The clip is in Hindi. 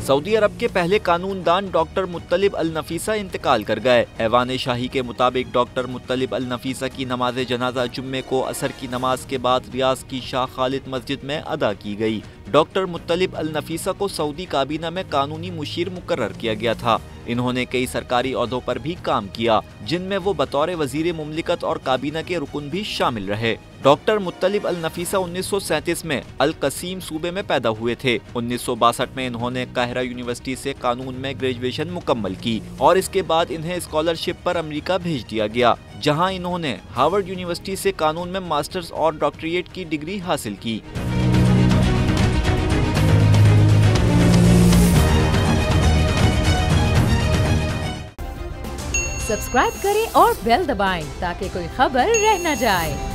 सऊदी अरब के पहले कानूनदान डॉक्टर मुत्तलिब अल नफीसा इंतकाल कर गए। ऐवान शाही के मुताबिक डॉक्टर मुत्तलिब अल नफीसा की नमाज जनाजा जुम्मे को असर की नमाज के बाद रियाज की शाह खालिद मस्जिद में अदा की गई। डॉक्टर मुत्तलिब अल नफीसा को सऊदी काबीना में कानूनी मुशीर मुकर्रर किया गया था। इन्होंने कई सरकारी ओहदों पर भी काम किया, जिनमें वो बतौर वजीर मुमलिकत और काबीना के रुकन भी शामिल रहे। डॉक्टर मुत्तलिब अल नफीसा 1937 में अल कसीम सूबे में पैदा हुए थे। 1962 में इन्होंने काहिरा यूनिवर्सिटी से कानून में ग्रेजुएशन मुकम्मल की और इसके बाद इन्हें स्कॉलरशिप पर अमेरिका भेज दिया गया, जहां इन्होंने हार्वर्ड यूनिवर्सिटी से कानून में मास्टर्स और डॉक्टरेट की डिग्री हासिल की। सब्सक्राइब करें और बेल दबाएं ताकि कोई खबर रह न जाए।